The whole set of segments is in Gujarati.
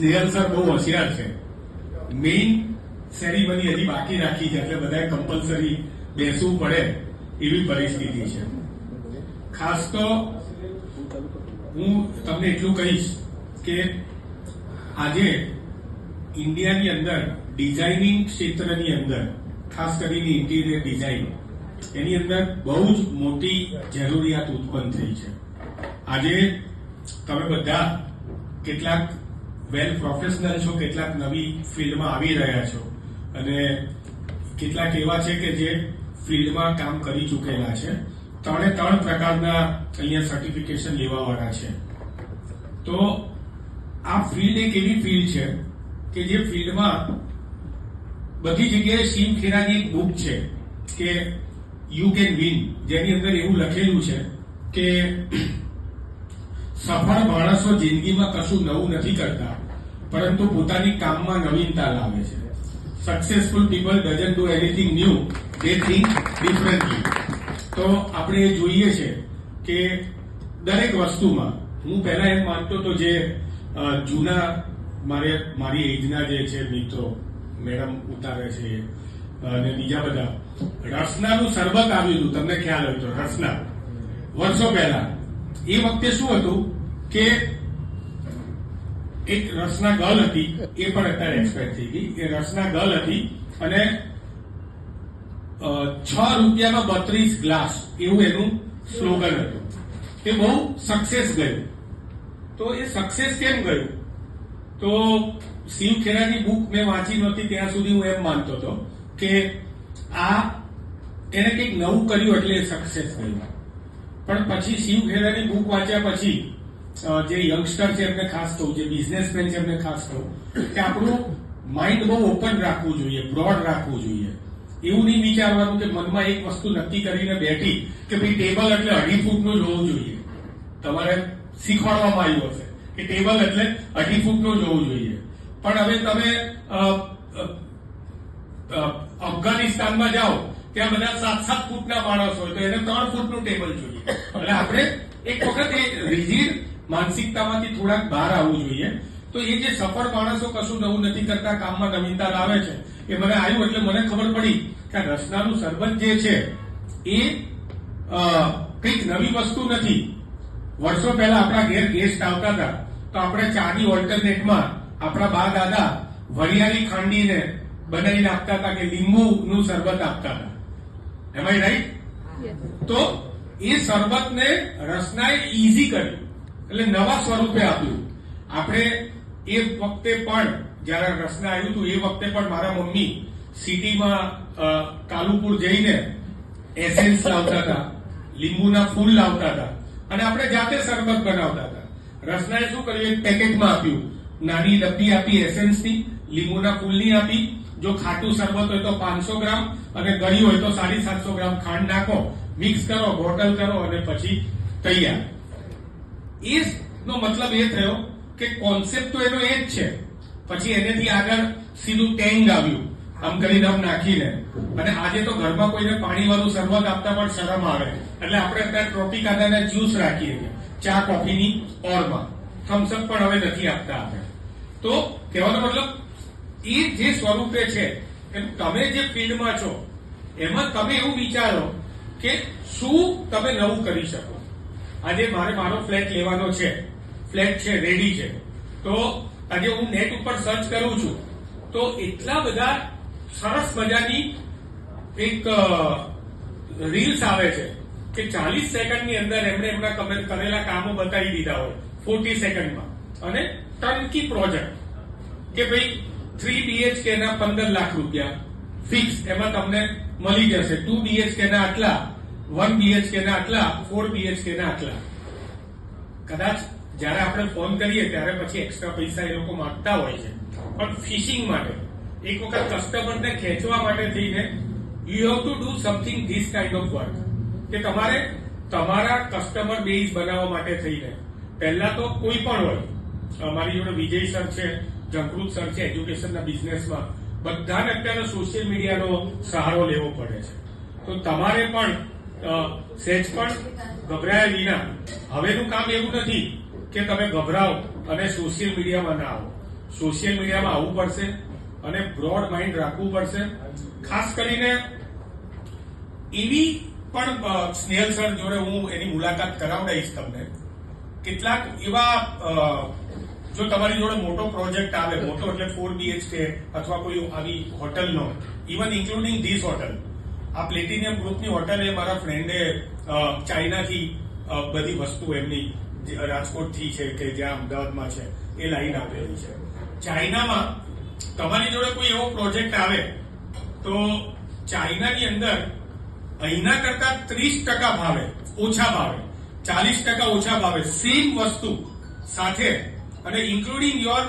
સ્નેહલ સર બહુ હોશિયાર છે. મેઇન સેરેમની હજી બાકી રાખી છે, એટલે બધાએ કમ્પલસરી બેસવું પડે એવી પરિસ્થિતિ છે. ખાસ તો હું તમને એટલું કહીશ કે આજે ઇન્ડિયાની અંદર ડિઝાઇનિંગ ક્ષેત્રની અંદર, ખાસ કરીને ઇન્ટિરિયર ડિઝાઇન, એની અંદર બહુ જ મોટી જરૂરિયાત ઉત્પન્ન થઈ છે. આજે તમે બધા કેટલાક વેલ પ્રોફેશનલ છો, કેટલાક નવી ફિલ્ડમાં આવી રહ્યા છો અને કેટલાક એવા છે કે જે ફિલ્ડમાં કામ કરી ચૂકેલા છે. 3 પ્રકારના અહીંયા સર્ટિફિકેશન લેવાવાળા છે. તો આ ફિલ્ડ એક એવી ફિલ્ડ છે કે જે ફિલ્ડમાં બધી જગ્યાએ શિવ ખેરાની એક બુક છે કે યુ કેન વિન, જેની અંદર એવું લખેલું છે કે સફળ માણસો જિંદગીમાં કશું નવું નથી કરતા, પરંતુ પોતાની કામમાં નવીનતા લાવે છે. Successful people doesn't do anything new, they think differently. તો આપણે એ જોઈએ છે કે દરેક વસ્તુમાં, હું પહેલા એમ માનતો હતો, જે જૂના મારી એજના જે છે મિત્રો, મેડમ ઉતારે છે અને બીજા બધા, રસનાનું શરબત આવ્યું હતું, તમને ખ્યાલ હોય તો, રસના વર્ષો પહેલા. એ વખતે શું હતું કે એક રસના ગર્લ હતી, એ પણ અત્યારે એક્સપાયર થઈ ગઈ. એ રસના ગર્લ હતી અને 6 રૂપિયામાં 32 ગ્લાસ, એવું એનું સ્લોગન હતું. એ બહુ સક્સેસ ગયું. તો એ સક્સેસ કેમ ગયું? તો શિવ ખેરાની બુક મેં વાંચી નહોતી ત્યાં સુધી હું એમ માનતો હતો કે એને કંઈક નવું કર્યું એટલે એ સક્સેસ ગયું. પણ પછી શિવ ખેરાની બુક વાંચ્યા પછી જે યંગસ્ટર છે એમને ખાસ કહું, જે બિઝનેસમેન છે એમને ખાસ કહું કે આપણું માઇન્ડ બહુ ઓપન રાખવું જોઈએ, બ્રોડ રાખવું જોઈએ. એવું નહીં વિચારવાનું કે મનમાં એક વસ્તુ નક્કી કરીને બેઠી કે ભાઈ ટેબલ એટલે 2.5 ફૂટનું જ હોવું જોઈએ. તમારે શીખવાડવામાં આવ્યું હશે કે ટેબલ એટલે 2.5 ફૂટનું જ હોવું જોઈએ. પણ હવે તમે અફઘાનિસ્તાનમાં જાઓ, ત્યાં બધા 7-7 ફૂટના માણસ હોય, તો એને 3 ફૂટનું ટેબલ જોઈએ. એટલે આપણે એક વખત એ રિજિડ માનસિકતામાંથી થોડાક બહાર આવવું જોઈએ. તો એ જે સફળ માણસો કશું નવું નથી કરતા, કામમાં નવીનતા લાવે છે, એ મને આવ્યું એટલે મને ખબર પડી કે આ રસનાનું શરબત જે છે એ કંઈક નવી વસ્તુ નથી. વર્ષો પહેલા આપણા ઘેર ગેસ્ટ આવતા હતા તો આપણે ચાની ઓલ્ટરનેટમાં આપણા બા દાદા વરિયાળી ખાંડીને બનાવીને આપતા હતા કે લીંબુનું શરબત આપતા હતા. એમ આઈ રાઈટ? તો એ શરબતને રસનાએ ઈઝી કર્યું, એટલે નવા સ્વરૂપે આપ્યું. આપણે એ વખતે પણ જયારે રસના આવ્યું હતું, એ વખતે પણ મારા મમ્મી સિટીમાં કાલુપુર જઈને એસેન્સ લાવતા હતા, લીંબુના ફૂલ લાવતા હતા અને આપણે જાતે શરબત બનાવતા હતા. રસનાએ શું કર્યું? એક પેકેટમાં આપ્યું, નાની ડબ્બી આપી એસેન્સની, લીંબુના ફૂલની આપી. જો ખાટું શરબત હોય તો 500 ગ્રામ અને ગળ્યું હોય તો 750 ગ્રામ ખાંડ નાખો, મિક્સ કરો, બોટલ કરો અને પછી તૈયાર. એ નો મતલબ એ થયો કે કોન્સેપ્ટ તો એનો એ જ છે. પછી એનેથી આગળ સીધું ટેંગ આવ્યું, આમ કરીને આમ નાખીને. અને આજે તો ઘરમાં કોઈને પાણી વાળું શરબત આપતા પણ શરમ આવે, એટલે આપણે અત્યારે ટ્રોપિકાના જ્યુસ રાખીએ છીએ ચા કોફીની ઓરમાં. થમ્સઅપ પણ હવે નથી આપતા આપણે. તો કહેવાનો મતલબ એ જે સ્વરૂપે છે, એમ તમે જે ફિલ્ડમાં છો એમાં તમે એવું વિચારો કે શું તમે નવું કરી શકો. આજે મારો ફ્લેટ લેવાનો છે, ફ્લેટ છે, રેડી છે. તો આજે હું નેટ ઉપર સર્ચ કરું છું તો એટલા બધા સરસ મજાની એક રીલ્સ આવે છે કે 40 સેકન્ડની અંદર એમણે એમના કરેલા કામો બતાવી દીધા હોય 40 સેકન્ડમાં. અને ટર્નકી પ્રોજેક્ટ કે ભાઈ 3 BHK ના 15 લાખ રૂપિયા ફિક્સ એમાં તમને મળી જશે. 2 BHK ના આટલા, 1 BHK ના આટલા, 4 BHK ના આટલા. કદાચ જયારે આપણે ફોન કરીએ ત્યારે પછી એક્સ્ટ્રા પૈસા એ લોકો માંગતા હોય છે, પણ ફિશિંગ માટે, એક વખત કસ્ટમરને ખેંચવા માટે થઈને you have to do something this kind of work. કે તમારે તમારા કસ્ટમર બેઝ બનાવવા માટે થઈને પહેલા તો કોઈ પણ હોય, મારી જોડે વિજય સર છે, જંકૃત સર છે, એજ્યુકેશનના બિઝનેસમાં, બધાને અત્યારે સોશિયલ મીડિયાનો સહારો લેવો પડે છે. તો તમારે પણ સહેજ પણ ગભરાયા વિના, હવેનું કામ એવું નથી કે તમે ગભરાઓ અને સોશિયલ મીડિયામાં ના આવો. સોશિયલ મીડિયામાં આવવું પડશે અને બ્રોડ માઇન્ડ રાખવું પડશે. ખાસ કરીને એવી પણ સ્નેહલ સર જોડે હું એની મુલાકાત કરાવડાવીશ તમને. કેટલાક એવા જો તમારી જોડે મોટો પ્રોજેક્ટ આવે, મોટો એટલે 4 BHK અથવા કોઈ આવી હોટલનો, ઇવન ઇન્ક્લુડિંગ ધીસ હોટલ, આ પ્લેટિનિયમ ગ્રુપની હોટલ એ મારા ફ્રેન્ડે ચાઇનાથી બધી વસ્તુ એમની રાજકોટથી છે કે જ્યાં અમદાવાદમાં છે એ લાઈન આપેલી છે. ચાઇનામાં તમારી જોડે કોઈ એવો પ્રોજેક્ટ આવે તો ચાઇનાની અંદર અહીંના કરતા 30% ભાવે ઓછા ભાવે, 40% ઓછા ભાવે સેમ વસ્તુ સાથે અને ઇન્ક્લુડિંગ યોર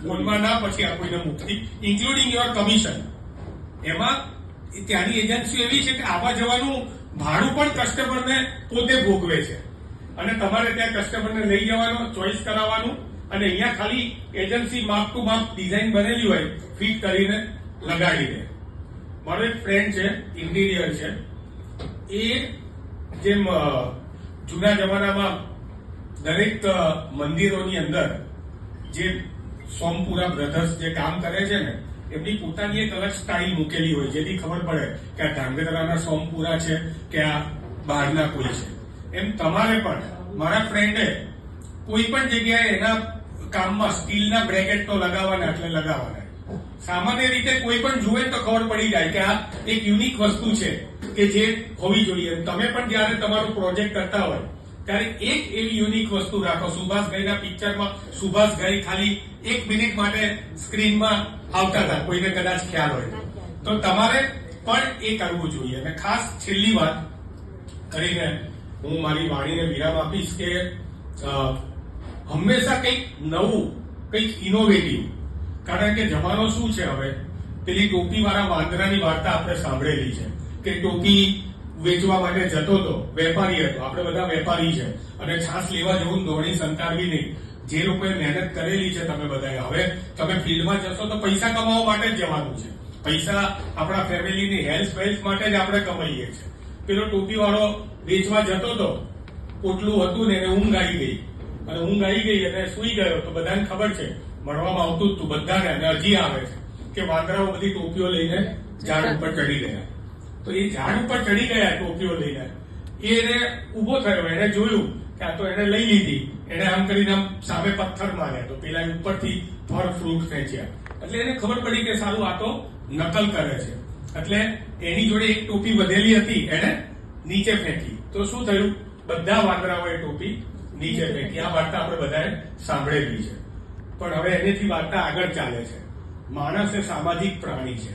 બોલમાં ના પછી આ કોઈને મુક્તિ ઇન્ક્લુડિંગ યોર કમિશન. એમાં ત્યાંની એજન્સીઓ એવી છે કે આવવા જવાનું ભાડું પણ કસ્ટમરને પોતે ભોગવે છે અને તમારે ત્યાં કસ્ટમરને લઈ જવાનો, ચોઈસ કરાવવાનું અને અહીંયા ખાલી એજન્સી માપ ટુ માપ ડિઝાઇન બનેલી હોય ફિટ કરીને લગાડી દે. મારો એક ફ્રેન્ડ છે, ઇન્ટિરિયર છે, એ જેમ જૂના જમાનામાં દરેક મંદિરોની અંદર જે સોમપુરા બ્રધર્સ જે કામ કરે છે ને, એમની પોતાની એક અલગ સ્ટાઇલ મૂકેલી હોય જેથી ખબર પડે કે આ ધાંગધ્રાના સોમપુરા છે કે આ બહારના કોઈ છે. એમ તમારે પણ મારા ફ્રેન્ડે કોઈ પણ જગ્યાએ એના કામમાં સ્ટીલના બ્રેકેટ તો લગાવવાના એટલે લગાવવાના. સામાન્ય રીતે કોઈ પણ જુએ તો ખબર પડી જાય કે આ એક યુનિક વસ્તુ છે કે જે હોવી જોઈએ. તમે પણ જયારે તમારો પ્રોજેક્ટ કરતા હોય ત્યારે એક એવી યુનિક વસ્તુ રાખો. સુભાષભાઈના પિક્ચરમાં સુભાષભાઈ ખાલી 1 મિનિટ માટે સ્ક્રીનમાં આવતા હતા, કોઈને કદાચ ખ્યાલ હોય તો તમારે પણ એ કરવું જોઈએ. અને ખાસ છેલ્લી વાત કરીને હું મારી વાણીને વિરામ આપીશ કે હંમેશા કંઈક નવું, કંઈક ઇનોવેટિવ, કારણ કે જમાનો શું છે હવે, પેલી ટોપી વાળા વાંદરાની વાર્તા આપણે સાંભળેલી છે કે ટોપી વેચવા માટે જતો હતો, વેપારી હતો, આપણે બધા વેપારી છે અને છાસ લેવા જવું દોડી સંતાડવી નહીં. જે લોકોએ મહેનત કરેલી છે તમે બધાએ, હવે તમે ફિલ્ડમાં જશો તો પૈસા કમાવા માટે જ જવાનું છે. પૈસા આપણા ફેમિલીની હેલ્થ વેલ્થ માટે જ આપણે કમાઈએ છીએ. પેલો ટોપી વાળો વેચવા જતો હતો, પોટલું હતું ને એને ઊંઘ આવી ગઈ અને ઊંઘ આવી ગઈ અને સુઈ ગયો તો બધાને ખબર છે, મળવામાં આવતું જ તું બધાને, અને હજી આવે છે કે વાંદરાઓ બધી ટોપીઓ લઈને ઝાડ ઉપર ચડી ગયા. તો એ ઝાડ ઉપર ચડી ગયા ટોપીઓ લઈને, એને ઉભો થયો, એને જોયું કે આ તો એને લઈ લીધી, એને આમ કરીને આમ સામે પથ્થર માર્યા તો પેલા ઉપરથી ફળ ફ્રૂટ ખેંચ્યા. એટલે એને ખબર પડી કે સારું આ તો નકલ કરે છે. એટલે એની જોડે એક ટોપી વધેલી હતી, એને નીચે ફેંકી. તો શું થયું, બધા વાંદરાઓએ ટોપી નીચે ફેંકી. આ વાર્તા આપણે બધાએ સાંભળેલી છે. પણ હવે એનેથી વાર્તા આગળ ચાલે છે. માણસ એ સામાજિક પ્રાણી છે.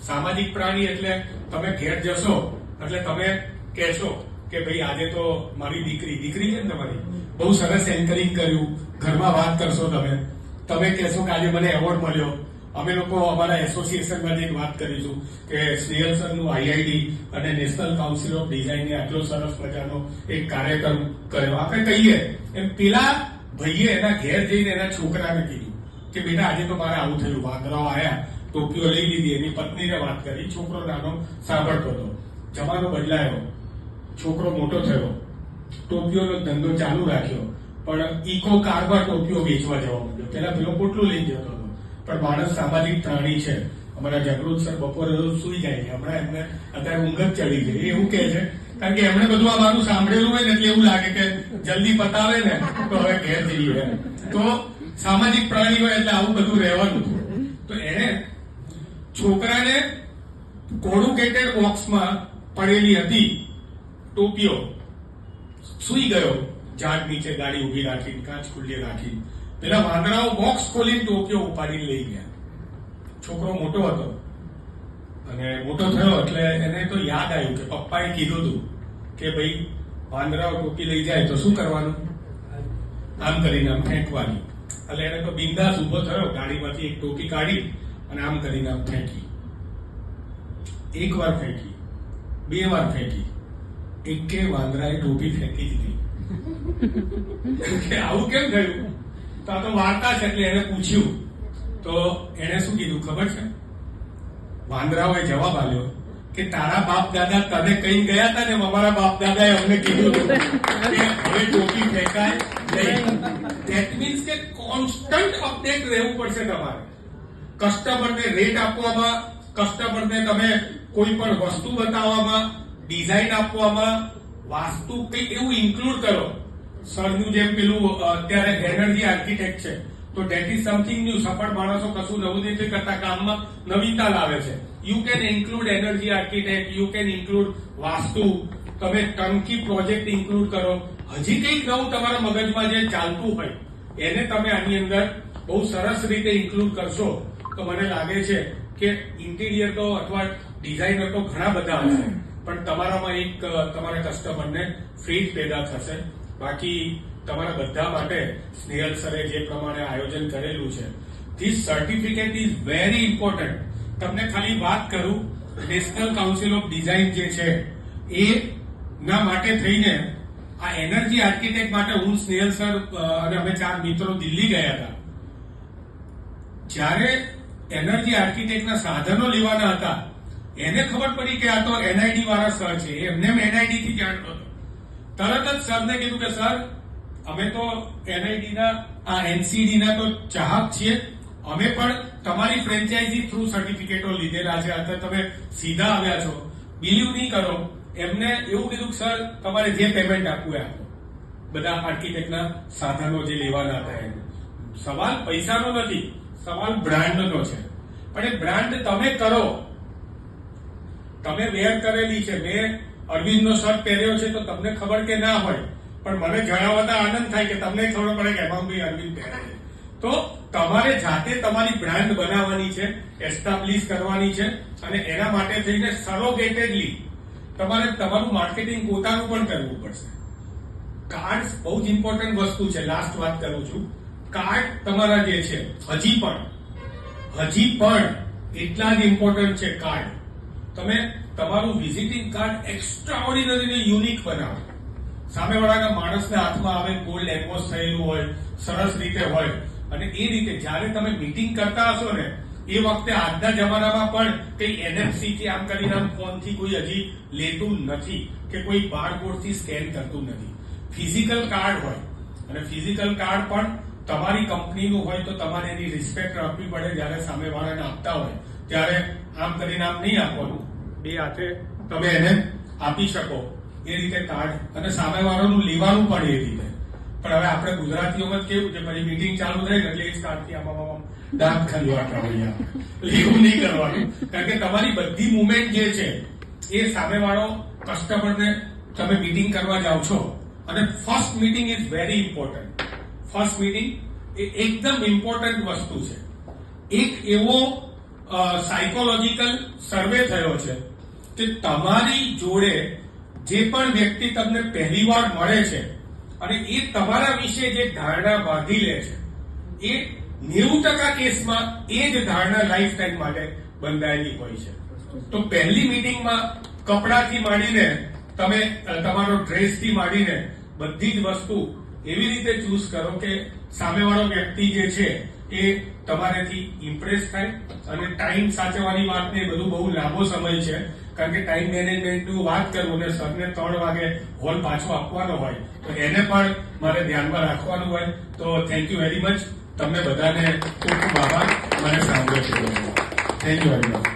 સામાજિક પ્રાણી એટલે તમે ઘેર જશો એટલે તમે કહેશો કે ભાઈ આજે તો મારી દીકરી છે ને તમારી, બહુ સરસ એન્કરિંગ કર્યું, ઘરમાં વાત કરશો તમે કહેશો કે આજે મને એવોર્ડ મળ્યો. અમે લોકો અમારા એસોસિએશનમાં એક વાત કરીશું કે સ્નેહલ સરનું આઈઆઈડી અને નેશનલ કાઉન્સિલ ઓફ ડિઝાઇનને આટલો સરસ મજાનો એક કાર્યક્રમ કર્યો. આપણે કહીએ એમ પેલા ભાઈએ એના ઘેર જઈને એના છોકરાને કીધું કે બેટા આજે તો મારે આવું થયું, વાંદરાઓ આવ્યા, ટોપીઓ લઈ લીધી. એની પત્નીને વાત કરી, છોકરો નાનો સાંભળતો હતો. જમાનો બદલાયો, છોકરો મોટો થયો, ટોપીઓનો ધંધો ચાલુ રાખ્યો, પણ ઇકો કારમાં ટોપીઓ વેચવા જવા માંડ્યો. પેલા પેલો પોટલું લઈ જતો હતો. પણ માણસ સામાજિક પ્રાણી છે. અમારા જાગૃત સર બપોરે રોજ સુઈ જાય છે, હમણાં એમને અત્યારે ઊંઘ જ ચડી ગઈ એવું કહે છે, કારણ કે એમણે બધું આ મારું સાંભળેલું હોય ને એટલે એવું લાગે કે જલ્દી પતાવે ને તો હવે ઘેર જઈએ. તો સામાજિક પ્રાણી હોય એટલે આવું બધું રહેવાનું. તો એને છોકરાને કોરુગેટેડ બોક્સમાં પડેલી હતી ટોપીઓ, સુઈ ગયો ઝાડ નીચે, ગાડી ઉભી રાખી, કાચ ખુલ્લી રાખી. પેલા વાંદરાઓ બોક્સ ખોલીને ટોપીઓ ઉપાડીને લઈ ગયા. છોકરો મોટો હતો અને મોટો થયો એટલે એને તો યાદ આવ્યું કે પપ્પાએ કીધું હતું કે ભાઈ વાંદરાઓ ટોપી લઈ જાય તો શું કરવાનું, આમ કરીને આમ ફેંકવાની. એટલે એને તો બિંદાસ ઉભો થયો, ગાડીમાંથી એક ટોપી કાઢી અને આમ કરીને આમ ફેંકી. 1 વાર ફેંકી, 2 વાર ફેંકી, એકે વાંદરાએ ટોપી ફેંકી દીધી. આવું કેમ થયું? તો આ તો વાર્તા છે એટલે એને પૂછ્યું તો એને શું કીધું ખબર છે? વાંદરાઓએ જવાબ આપ્યો કે તારા બાપ દાદા તને કઈ ગયા હતા ને અમારા બાપ દાદાએ અમને કીધું કે હવે ટોપી ફેંકાય નહીં. ધેટ મીન્સ કે કોન્સ્ટન્ટ અપડેટ રહેવું પડશે તમારે. કસ્ટમરને રેટ આપવામાં, કસ્ટમરને તમે કોઈ પણ વસ્તુ બતાવવામાં, ડિઝાઇન આપવામાં, વાસ્તુ કંઈક એવું ઇન્ક્લુડ કરો. સરનું જેમ પેલું અત્યારે એનર્જી આર્કિટેક્ટ છે, તો ધેટ ઇઝ સમથિંગ ન્યુ. સફળ માણસો કશું નવું નથી કરતા, કામમાં નવીનતા લાવે છે. You can include energy architect, you can include vastu, તમે ટર્નકી પ્રોજેક્ટ ઇન્ક્લુડ કરો. હજી કંઈક નવું તમારા મગજમાં જે ચાલતું હોય એને તમે આની અંદર બહુ સરસ રીતે ઇન્ક્લુડ કરશો તો મને લાગે છે કે ઇન્ટિરિયર તો અથવા ડિઝાઇનર તો ઘણા બધા હશે, પણ તમારામાં એક તમારા કસ્ટમરને ફીડ પેદા થશે. બાકી તમારા બધા માટે સ્નેહલ સરે જે પ્રમાણે આયોજન કરેલું છે, this certificate is very important. તમને ખાલી વાત કરું, નેશનલ કાઉન્સિલ ઓફ ડિઝાઇન જે છે એ ના માટે થઈને આ એનર્જી આર્કિટેક્ટ માટે હું સ્નેહલ સર અને અમે 4 મિત્રો દિલ્હી ગયા હતા. જ્યારે એનર્જી આર્કિટેક્ટના સાધનો લેવાના હતા, એને ખબર પડી કે આ તો એનઆઈડી વાળા સર છે. એમને એનઆઈડી થી જાણતો હતો. તરત જ સરને કીધું કે સર, અમે તો એનઆઈડી ના આ એનસીડી ના તો ચાહક છીએ, અમે પણ તમારી ફ્રેન્ચાઇઝી થ્રુ સર્ટિફિકેટો લીધેલા છે, અત્યારે તમે સીધા આવ્યા છો. બિલીવ નહીં કરો, એમને એવું કીધું કે સર તમારે જે પેમેન્ટ આપવું એ આપો. બધા આર્કિટેક્ટના સાધનો જે લેવાના હતા એને. સવાલ પૈસાનો નથી, સવાલ બ્રાન્ડનો છે. પણ એ બ્રાન્ડ તમે કરો, તમે વેર કરેલી છે. મેં અરવિંદનો શર્ટ પહેર્યો છે તો તમને ખબર કે ના હોય, પણ મને જણાવતા આનંદ થાય કે તમને ખબર પડે કે એમાં ભાઈ અરવિંદ પહેરે છે. તો તમારે જાતે તમારી બ્રાન્ડ બનાવવાની છે, એસ્ટાબ્લિશ કરવાની છે, અને એના માટે થઈને સરોગેટેડલી તમારે તમારું માર્કેટિંગ પોતાનું પણ કરવું પડશે. કાર્ડ બહુ જ ઇમ્પોર્ટન્ટ વસ્તુ છે. લાસ્ટ વાત કરું છું. કાર્ડ તમારા જે છે હજી પણ એટલા જ ઇમ્પોર્ટન્ટ છે. કાર્ડ તમે તમારું વિઝિટિંગ કાર્ડ એક્સ્ટ્રાઓર્ડિનરી યુનિક બનાવો. સામેવાળાના માણસના હાથમાં આવે, ગોલ્ડ એમ્બોસ થયેલું હોય, સરસ રીતે હોય, અને એ રીતે જ્યારે તમે મીટિંગ કરતા હશો ને એ વખતે આજના જમાનામાં પણ કઈ એનએફસી કે આમ કરીને આમ ફોનથી કોઈ હજી લેતું નથી કે કોઈ બારકોડથી સ્કેન કરતું નથી. ફિઝિકલ કાર્ડ હોય, અને ફિઝિકલ કાર્ડ પણ તમારી કંપનીનું હોય તો તમારે એની રિસ્પેક્ટ રાખવી પડે. જ્યારે સામેવાળાને આપતા હોય ત્યારે આમ કરીને આમ નહીં આપવાનું, બે હાથે તમે એને આપી શકો એ રીતે કાર્ડ, અને સામેવાળાનું લેવાનું પણ એ રીતે. પણ હવે આપણે ગુજરાતીઓમાં કેવું છે, પછી મીટિંગ ચાલુ થાય ને એટલે એ કાર્ડથી આમાં દાંત ખંજવાતા હોય. એવું નહીં કરવાનું, કારણ કે તમારી બધી મુવમેન્ટ જે છે એ સામેવાળો કસ્ટમરને તમે મીટિંગ કરવા જાઓ છો. અને first meeting is very important. First meeting એ એકદમ ઇમ્પોર્ટન્ટ વસ્તુ છે. એક એવો સાયકોલોજીકલ સર્વે થયો છે કે તમારી જોડે જે પણ વ્યક્તિ તમને પહેલીવાર મળે છે અને એ તમારા વિશે જે ધારણા બાંધી લે છે, એ 90% કેસમાં એ જ ધારણા લાઈફ ટાઈમ માટે બંધાયેલી હોય છે. તો પહેલી મીટિંગમાં કપડાથી માંડીને તમે તમારો ડ્રેસથી માંડીને બધી જ વસ્તુ એવી રીતે ચૂઝ કરો કે સામેવાળો વ્યક્તિ જે છે એ તમારેથી ઇમ્પ્રેસ થાય. અને ટાઈમ સાચવવાની વાત ને બધું બહુ લાંબો સમય છે, કારણ કે ટાઈમ મેનેજમેન્ટનું વાત કરું અને સરને 3 વાગે હોલ પાછો આપવાનો હોય તો એને પણ મારે ધ્યાનમાં રાખવાનું હોય. તો થેન્ક યુ વેરી મચ. તમને બધાને ખૂબ ખૂબ આભાર મને સાંભળ્યો છે. Thank you very much.